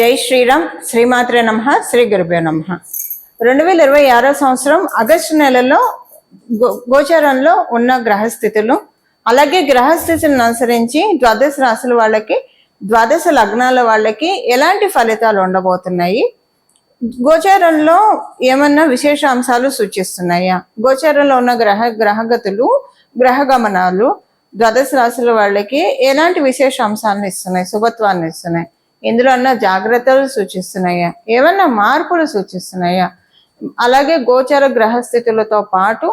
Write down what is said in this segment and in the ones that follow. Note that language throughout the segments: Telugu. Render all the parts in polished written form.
జై శ్రీరామ్. శ్రీమాత్రే నమః. శ్రీ గురుభ్యో నమః. 2026 సంవత్సరం ఆగస్టు నెలలో గోచారంలో ఉన్న గ్రహస్థితులు, అలాగే గ్రహస్థితులను అనుసరించి ద్వాదశ రాశుల వాళ్ళకి, ద్వాదశ లగ్నాల వాళ్ళకి ఎలాంటి ఫలితాలు ఉండబోతున్నాయి, గోచారంలో ఏమన్నా విశేష అంశాలు సూచిస్తున్నాయా, గోచారంలో ఉన్న గ్రహగతులు, గ్రహగమనాలు ద్వాదశ రాశుల వాళ్ళకి ఎలాంటి విశేష అంశాలను ఇస్తున్నాయి, శుభత్వాన్ని ఇస్తున్నాయి, ఇందులో అన్న జాగ్రత్తలు సూచిస్తున్నాయా, ఏమన్నా మార్పులు సూచిస్తున్నాయా, అలాగే గోచర గ్రహస్థితులతో పాటు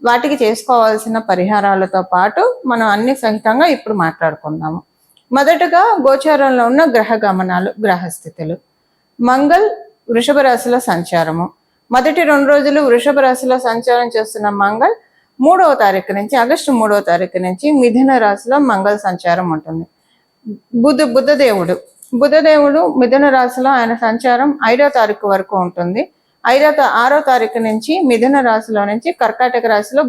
వాటికి చేసుకోవాల్సిన పరిహారాలతో పాటు మనం అన్ని సహితంగా ఇప్పుడు మాట్లాడుకుందాము. మొదటగా గోచారంలో ఉన్న గ్రహ గమనాలు, గ్రహస్థితులు. మంగళ్ వృషభ రాశిలో సంచారము. మొదటి 2 రోజులు వృషభ రాశిలో సంచారం చేస్తున్న మంగళ్ 3వ తారీఖు నుంచి, ఆగస్టు 3వ తారీఖు నుంచి మిథున రాశిలో మంగళ సంచారం ఉంటుంది. బుధదేవుడు మిథున రాశిలో ఆయన సంచారం 5వ తారీఖు వరకు ఉంటుంది. 6వ తారీఖు నుంచి మిథున రాశిలో నుంచి కర్కాటక రాశిలో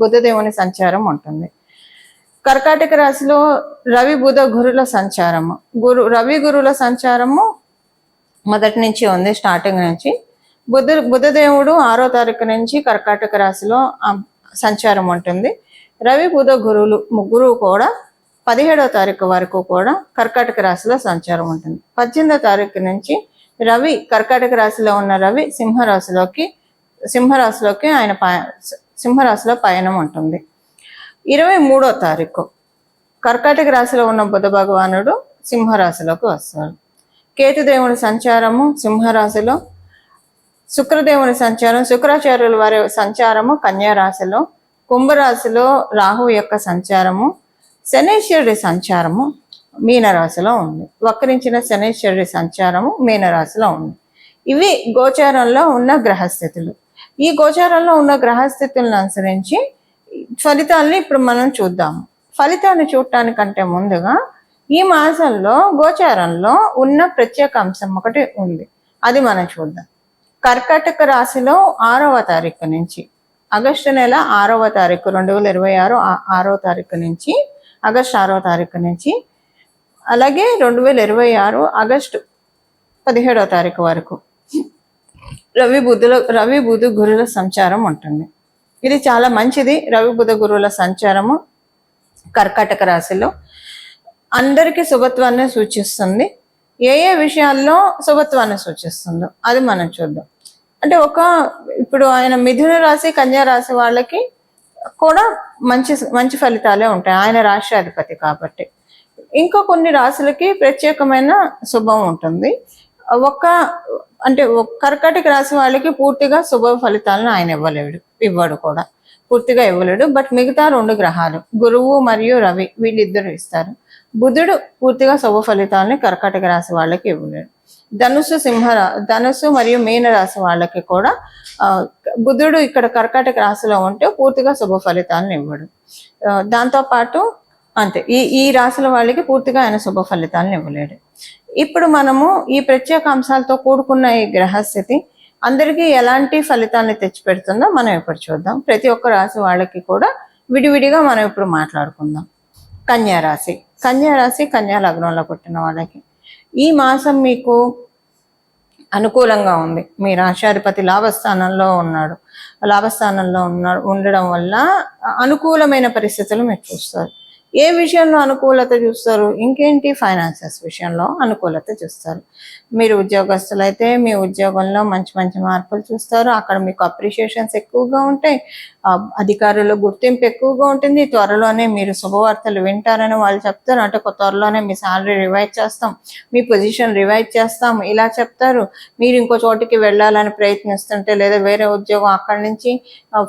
బుధదేవుని సంచారం ఉంటుంది. కర్కాటక రాశిలో రవి బుధ గురుల సంచారము, రవి గురుల సంచారము మొదటి నుంచి ఉంది, స్టార్టింగ్ నుంచి. బుధదేవుడు 6వ తారీఖు నుంచి కర్కాటక రాశిలో సంచారం ఉంటుంది. రవి బుధ గురువులు ముగ్గురు కూడా 17వ తారీఖు వరకు కూడా కర్కాటక రాశిలో సంచారం ఉంటుంది. 18వ తారీఖు నుంచి రవి, కర్కాటక రాశిలో ఉన్న రవి సింహరాశిలోకి ఆయన సింహరాశిలో పయనం ఉంటుంది. 23వ తారీఖు కర్కాటక రాశిలో ఉన్న బుధ భగవానుడు సింహరాశిలోకి వస్తాడు. కేతుదేవుని సంచారము సింహరాశిలో, శుక్రదేవుని సంచారం, శుక్రాచార్యుల వారి సంచారము కన్యా రాశిలో, కుంభరాశిలో రాహు యొక్క సంచారము, శనీశ్వరుడి సంచారము మీనరాశిలో ఉంది. వక్రించిన శనీశ్వరుడి సంచారము మీనరాశిలో ఉంది. ఇవి గోచారంలో ఉన్న గ్రహస్థితులు. ఈ గోచారంలో ఉన్న గ్రహస్థితులను అనుసరించి ఫలితాలని ఇప్పుడు మనం చూద్దాము. ఫలితాన్ని చూడటానికంటే ముందుగా ఈ మాసంలో గోచారంలో ఉన్న ప్రత్యేక అంశం ఒకటి ఉంది, అది మనం చూద్దాం. కర్కాటక రాశిలో 6వ తారీఖు నుంచి, ఆగస్టు నెల 6వ తారీఖు 2026 6వ తారీఖు నుంచి, ఆగస్టు 6వ తారీఖు నుంచి, అలాగే 2026 ఆగస్టు 17వ తారీఖు వరకు రవి బుధ గురుల సంచారం ఉంటుంది. ఇది చాలా మంచిది. రవి బుధ గురువుల సంచారము కర్కాటక రాశిలో అందరికీ శుభత్వాన్ని సూచిస్తుంది. ఏ విషయాల్లో శుభత్వాన్ని సూచిస్తుందో అది మనం చూద్దాం. అంటే ఇప్పుడు ఆయన మిథున రాశి, కన్యా రాశి వాళ్ళకి కూడా మంచి ఫలితాలే ఉంటాయి, ఆయన రాష్ట్రాధిపతి కాబట్టి. ఇంకా కొన్ని రాశులకి ప్రత్యేకమైన శుభం ఉంటుంది. కర్కాటక రాశి వాళ్ళకి పూర్తిగా శుభ ఫలితాలను ఆయన ఇవ్వడు కూడా, పూర్తిగా ఇవ్వలేడు. బట్ మిగతా 2 గ్రహాలు గురువు మరియు రవి వీళ్ళిద్దరు ఇస్తారు. బుధుడు పూర్తిగా శుభ ఫలితాలని కర్కాటక రాశి వాళ్ళకి ఇవ్వలేడు. ధనుసు మరియు మీన రాశి వాళ్ళకి కూడా బుధుడు ఇక్కడ కర్కాటక రాశిలో ఉంటే పూర్తిగా శుభ ఫలితాలను ఇవ్వడు. దాంతోపాటు అంతే, ఈ రాశుల వాళ్ళకి పూర్తిగా ఆయన శుభ ఫలితాలను ఇవ్వలేడు. ఇప్పుడు మనము ఈ ప్రత్యేక అంశాలతో కూడుకున్న ఈ గ్రహస్థితి అందరికీ ఎలాంటి ఫలితాన్ని తెచ్చిపెడుతుందో మనం ఇప్పుడు చూద్దాం. ప్రతి ఒక్క రాశి వాళ్ళకి కూడా విడివిడిగా మనం ఇప్పుడు మాట్లాడుకుందాం. కన్యా రాశి, కన్యా లగ్నంలో పుట్టిన వాళ్ళకి ఈ మాసం మీకు అనుకూలంగా ఉంది. మీ రాష్ట్రాధిపతి లాభస్థానంలో ఉండడం వల్ల అనుకూలమైన పరిస్థితులు మీరు చూస్తారు. ఏ విషయంలో అనుకూలత చూస్తారు? ఇంకేంటి, ఫైనాన్సెస్ విషయంలో అనుకూలత చూస్తారు. మీరు ఉద్యోగస్తులు అయితే మీ ఉద్యోగంలో మంచి మార్పులు చూస్తారు. అక్కడ మీకు అప్రిషియేషన్స్ ఎక్కువగా ఉంటాయి, అధికారుల గుర్తింపు ఎక్కువగా ఉంటుంది. త్వరలోనే మీరు శుభవార్తలు వింటారని వాళ్ళు చెప్తారు. అంటే త్వరలోనే మీ శాలరీ రివైజ్ చేస్తాం, మీ పొజిషన్ రివైజ్ చేస్తాం ఇలా చెప్తారు. మీరు ఇంకో చోటికి వెళ్ళాలని ప్రయత్నిస్తుంటే లేదా వేరే ఉద్యోగం, అక్కడి నుంచి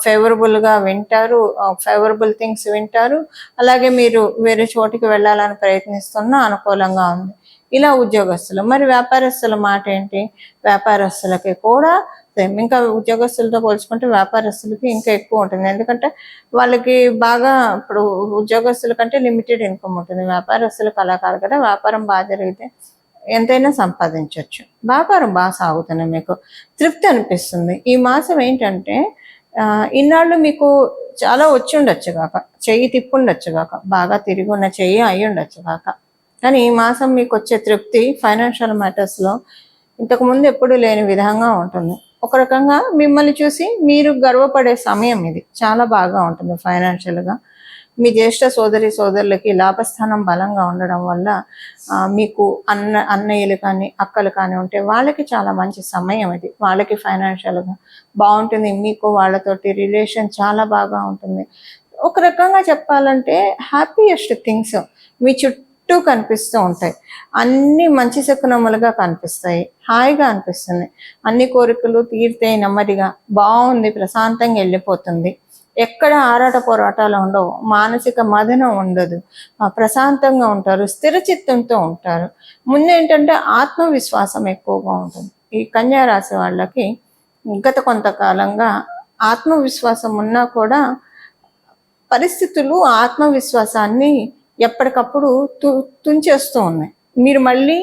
ఫేవరబుల్గా వింటారు, ఫేవరబుల్ థింగ్స్ వింటారు. అలాగే మీరు వేరే చోటికి వెళ్ళాలని ప్రయత్నిస్తున్నా అనుకూలంగా ఉంది. ఇలా ఉద్యోగస్తులు. మరి వ్యాపారస్తుల మాట ఏంటి? వ్యాపారస్తులకి కూడా ఇంకా ఉద్యోగస్తులతో పోల్చుకుంటే వ్యాపారస్తులకి ఇంకా ఎక్కువ ఉంటుంది. ఎందుకంటే వాళ్ళకి బాగా, ఇప్పుడు ఉద్యోగస్తుల కంటే లిమిటెడ్ ఇన్కమ్ ఉంటుంది. వ్యాపారస్తులకు అలా కాదు కదా, వ్యాపారం బాగా జరిగితే ఎంతైనా సంపాదించవచ్చు. వ్యాపారం బాగా సాగుతుంది, మీకు తృప్తి అనిపిస్తుంది. ఈ మాసం ఏంటంటే ఇన్నాళ్ళు మీకు చాలా వచ్చి ఉండొచ్చు కాక, చెయ్యి తిప్పుండొచ్చు కాక, బాగా తిరిగి ఉన్న చెయ్యి అయి ఉండొచ్చు కాక, కానీ ఈ మాసం మీకు వచ్చే తృప్తి ఫైనాన్షియల్ మ్యాటర్స్లో ఇంతకుముందు ఎప్పుడు లేని విధంగా ఉంటుంది. ఒక రకంగా మిమ్మల్ని చూసి మీరు గర్వపడే సమయం ఇది. చాలా బాగా ఉంటుంది ఫైనాన్షియల్గా. మీ జ్యేష్ఠ సోదరులకి లాభస్థానం బలంగా ఉండడం వల్ల మీకు అన్నయ్యలు కానీ అక్కలు కానీ ఉంటే వాళ్ళకి చాలా మంచి సమయం ఇది. వాళ్ళకి ఫైనాన్షియల్గా బాగుంటుంది. మీకు వాళ్ళతోటి రిలేషన్ చాలా బాగా ఉంటుంది. ఒక రకంగా చెప్పాలంటే హ్యాపీయెస్ట్ థింగ్స్ మీ చుట్టూ కనిపిస్తూ ఉంటాయి. అన్ని మంచి శకునములుగా కనిపిస్తాయి. హాయిగా అనిపిస్తుంది. అన్ని కోరికలు తీరుతాయి. నెమ్మదిగా బాగుంది. ప్రశాంతంగా వెళ్ళిపోతుంది. ఎక్కడ ఆరాట పోరాటాలు ఉండవు. మానసిక మదనం ఉండదు. ప్రశాంతంగా ఉంటారు. స్థిరచిత్తంతో ఉంటారు. ముందేంటంటే ఆత్మవిశ్వాసం ఎక్కువగా ఉంటుంది. ఈ కన్యా రాశి వాళ్ళకి గత కొంతకాలంగా ఆత్మవిశ్వాసం ఉన్నా కూడా పరిస్థితులు ఆత్మవిశ్వాసాన్ని ఎప్పటికప్పుడు తుంచేస్తూ ఉన్నాయి. మీరు మళ్ళీ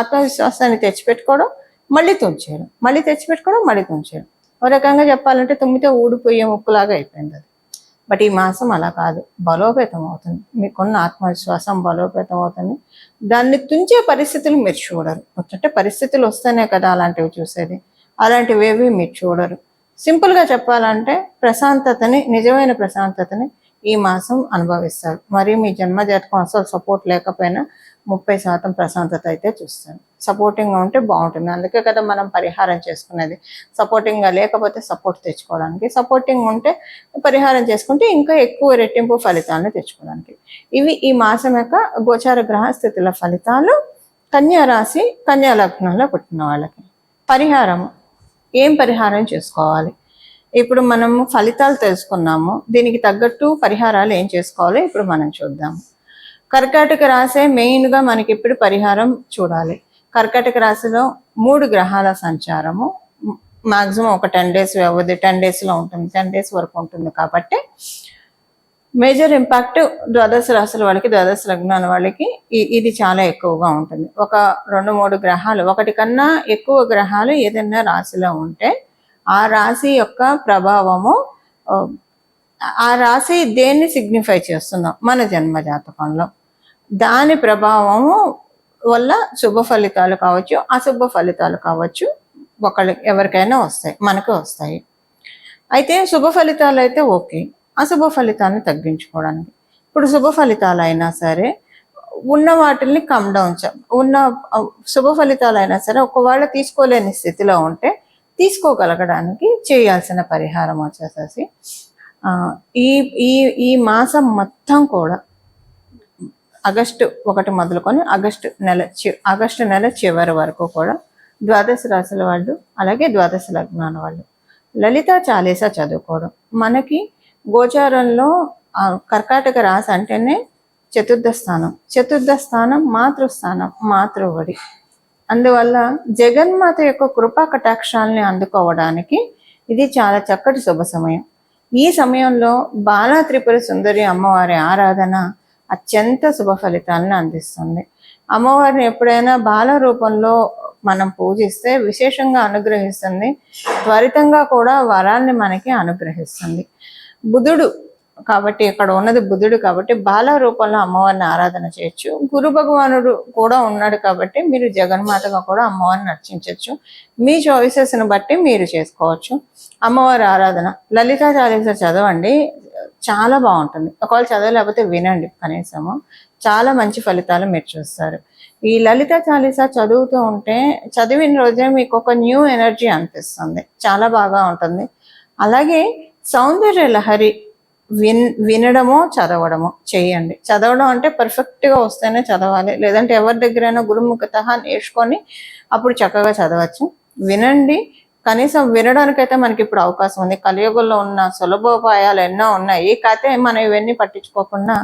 ఆత్మవిశ్వాసాన్ని తెచ్చిపెట్టుకోవడం, మళ్ళీ తుంచేయడం, మళ్ళీ తెచ్చిపెట్టుకోవడం, మళ్ళీ తుంచేయడం. ఒక రకంగా చెప్పాలంటే తుమ్మితే ఊడిపోయే ముక్కులాగా అయిపోయింది అది. బట్ ఈ మాసం అలా కాదు, బలోపేతం అవుతుంది. మీకున్న ఆత్మవిశ్వాసం బలోపేతం అవుతుంది. దాన్ని తుంచే పరిస్థితులు మీరు చూడరు. అంటే పరిస్థితులు వస్తేనే కదా అలాంటివి చూసేది. అలాంటివేవి మీరు చూడరు. సింపుల్గా చెప్పాలంటే ప్రశాంతతని, నిజమైన ప్రశాంతతని ఈ మాసం అనుభవిస్తారు. మరి మీ జన్మజాతకం అసలు సపోర్ట్ లేకపోయినా 30% ప్రశాంతత అయితే చూస్తాను. సపోర్టింగ్గా ఉంటే బాగుంటుంది. అందుకే కదా మనం పరిహారం చేసుకునేది. సపోర్టింగ్గా లేకపోతే సపోర్ట్ తెచ్చుకోవడానికి, సపోర్టింగ్ ఉంటే పరిహారం చేసుకుంటే ఇంకా ఎక్కువ రెట్టింపు ఫలితాలను తెచ్చుకోవడానికి. ఇవి ఈ మాసం యొక్క గోచార గ్రహ స్థితుల ఫలితాలు కన్యా రాశి, కన్యా లగ్నంలో పుట్టిన వాళ్ళకి. పరిహారం ఏం పరిహారం చేసుకోవాలి? ఇప్పుడు మనము ఫలితాలు తెలుసుకున్నాము. దీనికి తగ్గట్టు పరిహారాలు ఏం చేసుకోవాలో ఇప్పుడు మనం చూద్దాము. కర్కాటక రాశి మెయిన్గా మనకి ఇప్పుడు పరిహారం చూడాలి. కర్కాటక రాశిలో 3 గ్రహాల సంచారము మాక్సిమం ఒక 10 days వ్యవధి, 10 daysలో ఉంటుంది. 10 days వరకు ఉంటుంది. కాబట్టి మేజర్ ఇంపాక్ట్ ద్వాదశ రాశుల వాళ్ళకి, ద్వాదశ లగ్నాల వాళ్ళకి ఇది చాలా ఎక్కువగా ఉంటుంది. ఒక 2-3 గ్రహాలు, ఒకటి కన్నా ఎక్కువ గ్రహాలు ఏదైనా రాశిలో ఉంటే ఆ రాశి యొక్క ప్రభావము, ఆ రాశి దేన్ని సిగ్నిఫై చేస్తుందో మన జన్మ జాతకంలో దాని ప్రభావము వల్ల శుభ ఫలితాలు కావచ్చు, అశుభ ఫలితాలు కావచ్చు, ఎవరికైనా వస్తాయి, మనకు వస్తాయి. అయితే శుభ ఫలితాలు అయితే ఓకే, అశుభ ఫలితాలను తగ్గించుకోవడానికి. ఇప్పుడు శుభ ఫలితాలు అయినా సరే ఉన్న వాటిల్ని కమ్ డౌన్, ఉన్న శుభ ఫలితాలు అయినా సరే ఒకవేళ తీసుకోలేని స్థితిలో ఉంటే తీసుకోగలగడానికి చేయాల్సిన పరిహారం వచ్చేసేసి ఈ ఈ ఈ మాసం మొత్తం కూడా ఆగస్టు 1 మొదలుకొని ఆగస్టు నెల చివరి వరకు కూడా ద్వాదశ రాశుల వాళ్ళు, అలాగే ద్వాదశ లగ్నాల వాళ్ళు లలితా చాలీసా చదువుకోవడం. మనకి గోచారంలో కర్కాటక రాశి అంటేనే చతుర్థ స్థానం, మాతృస్థానం, మాతృవడి. అందువల్ల జగన్మాత యొక్క కృపా కటాక్షాలని అందుకోవడానికి ఇది చాలా చక్కటి శుభ సమయం. ఈ సమయంలో బాలా త్రిపుర సుందరి అమ్మవారి ఆరాధన అత్యంత శుభ ఫలితాలను అందిస్తుంది. అమ్మవారిని ఎప్పుడైనా బాల రూపంలో మనం పూజిస్తే విశేషంగా అనుగ్రహిస్తుంది. త్వరితంగా కూడా వరాల్ని మనకి అనుగ్రహిస్తుంది. బుధుడు కాబట్టి, ఇక్కడ ఉన్నది బుధుడు కాబట్టి బాల రూపంలో అమ్మవారిని ఆరాధన చేయొచ్చు. గురు భగవానుడు కూడా ఉన్నాడు కాబట్టి మీరు జగన్మాతగా కూడా అమ్మవారిని అర్చించవచ్చు. మీ చాయిసెస్ని బట్టి మీరు చేసుకోవచ్చు. అమ్మవారి ఆరాధన లలితా చాలీసా చదవండి, చాలా బాగుంటుంది. ఒకవేళ చదవలేకపోతే వినండి, కనీసము చాలా మంచి ఫలితాలు మీరు చూస్తారు. ఈ లలితా చాలీసా చదువుతూ ఉంటే చదివిన రోజే మీకు ఒక న్యూ ఎనర్జీ అనిపిస్తుంది, చాలా బాగా ఉంటుంది. అలాగే సౌందర్య లహరి వినడమో చదవడమో చేయండి. చదవడం అంటే పర్ఫెక్ట్గా వస్తేనే చదవాలి, లేదంటే ఎవరి దగ్గరైనా గురుముఖత నేర్చుకొని అప్పుడు చక్కగా చదవచ్చు. వినండి, కనీసం వినడానికైతే మనకి ఇప్పుడు అవకాశం ఉంది. కలియుగంలో ఉన్న సులభోపాయాలు ఎన్నో ఉన్నాయి. కాకపోతే మనం ఇవన్నీ పట్టించుకోకుండా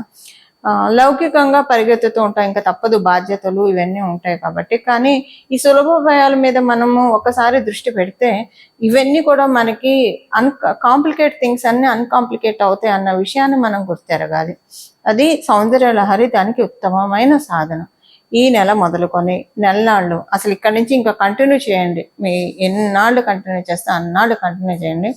లౌకికంగా పరిగెత్తుతూ ఉంటాం, ఇంకా తప్పదు, బాధ్యతలు ఇవన్నీ ఉంటాయి కాబట్టి. కానీ ఈ సులభోపాయాల మీద మనము ఒకసారి దృష్టి పెడితే ఇవన్నీ కూడా మనకి కాంప్లికేట్ థింగ్స్ అన్ని అన్కాంప్లికేట్ అవుతాయి అన్న విషయాన్ని మనం గుర్తెరగాలి. అది సౌందర్య లహరి దానికి ఉత్తమమైన సాధన. ఈ నెల మొదలుకొని నెలనాళ్ళు అసలు ఇక్కడి నుంచి ఇంకా కంటిన్యూ చేయండి. మీ ఎన్నాళ్ళు కంటిన్యూ చేస్తే అన్నాళ్ళు కంటిన్యూ చేయండి.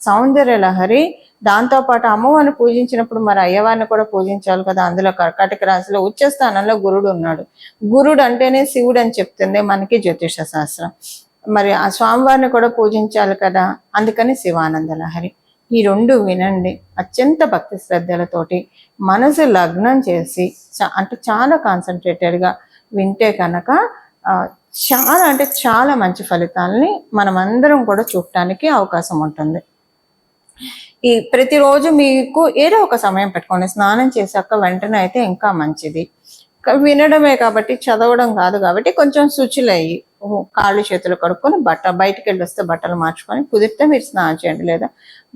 సౌందర్య లహరి. దాంతోపాటు అమ్మవారిని పూజించినప్పుడు మరి అయ్యవారిని కూడా పూజించాలి కదా. అందులో కర్కాటక రాశిలో ఉచ్చ స్థానంలో గురుడు ఉన్నాడు. గురుడు అంటేనే శివుడు అని చెప్తుంది మనకి జ్యోతిష శాస్త్రం. మరి ఆ స్వామివారిని కూడా పూజించాలి కదా, అందుకని శివానంద లహరి. ఈ రెండు వినండి, అత్యంత భక్తి శ్రద్ధలతోటి మనసు లగ్నం చేసి అంటే చాలా కాన్సన్ట్రేటెడ్గా వింటే కనుక చాలా అంటే చాలా మంచి ఫలితాలని మనమందరం కూడా చూడటానికి అవకాశం ఉంటుంది. ఈ ప్రతిరోజు మీకు ఏదో ఒక సమయం పెట్టుకోండి. స్నానం చేశాక వెంటనే అయితే ఇంకా మంచిది. వినడమే కాబట్టి చదవడం కాదు కాబట్టి కొంచెం శుచులయ్యి కాళ్ళు చేతులు కడుక్కొని బయటికి వెళ్ళి వస్తే బట్టలు మార్చుకొని, కుదిరితే మీరు స్నానం చేయండి, లేదా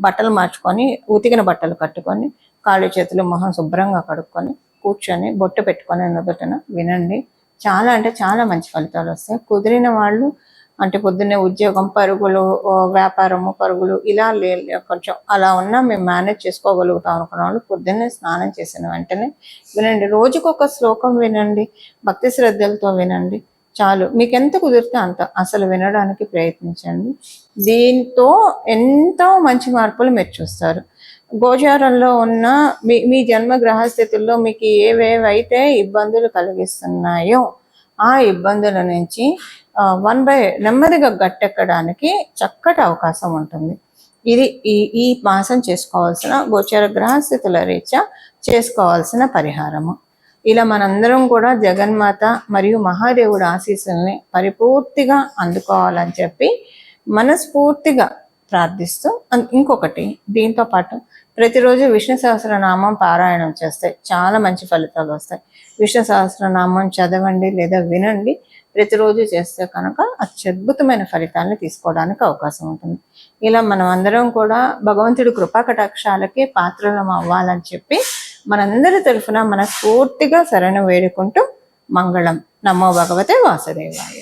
బట్టలు మార్చుకొని ఉతికిన బట్టలు కట్టుకొని కాళ్ళు చేతులు మొహం శుభ్రంగా కడుక్కొని కూర్చొని బొట్టు పెట్టుకొని నుదుటన వినండి. చాలా అంటే చాలా మంచి ఫలితాలు వస్తాయి. కుదిరిన వాళ్ళు అంటే పొద్దున్నే ఉద్యోగం, పరుగులు, వ్యాపారము, పరుగులు ఇలా కొంచెం అలా ఉన్నా మేము మేనేజ్ చేసుకోగలుగుతాం అనుకున్న వాళ్ళు పొద్దున్నే స్నానం చేసిన వెంటనే వినండి. రోజుకొక శ్లోకం వినండి, భక్తి శ్రద్ధలతో వినండి. చాలు, మీకు ఎంత కుదిరితే అంత అసలు వినడానికి ప్రయత్నించండి. దీంతో ఎంతో మంచి మార్పులు మీరు చూస్తారు. గోచారంలో ఉన్న మీ జన్మ గ్రహస్థితుల్లో మీకు ఏవేవైతే ఇబ్బందులు కలిగిస్తున్నాయో ఆ ఇబ్బందుల నుంచి నెమ్మదిగా గట్టెక్కడానికి చక్కటి అవకాశం ఉంటుంది. ఇది ఈ మాసం చేసుకోవాల్సిన గోచర గ్రహస్థితుల రీత్యా చేసుకోవాల్సిన పరిహారము. ఇలా మనందరం కూడా జగన్మాత మరియు మహాదేవుడు ఆశీస్సుల్ని పరిపూర్తిగా అందుకోవాలని చెప్పి మనస్ఫూర్తిగా ప్రార్థిస్తూ, ఇంకొకటి దీంతో పాటు ప్రతిరోజు విష్ణు సహస్రనామం పారాయణం చేస్తే చాలా మంచి ఫలితాలు వస్తాయి. విష్ణు సహస్రనామం చదవండి లేదా వినండి. ప్రతిరోజు చేస్తే కనుక అత్యద్భుతమైన ఫలితాలను తీసుకోవడానికి అవకాశం ఉంటుంది. ఇలా మనం అందరం కూడా భగవంతుడి కృపా కటాక్షాలకి పాత్రలం అవ్వాలని చెప్పి మనందరి తరఫున మనస్ఫూర్తిగా శరణు వేడుకుంటూ మంగళం. నమో భగవతే వాసుదేవాయ.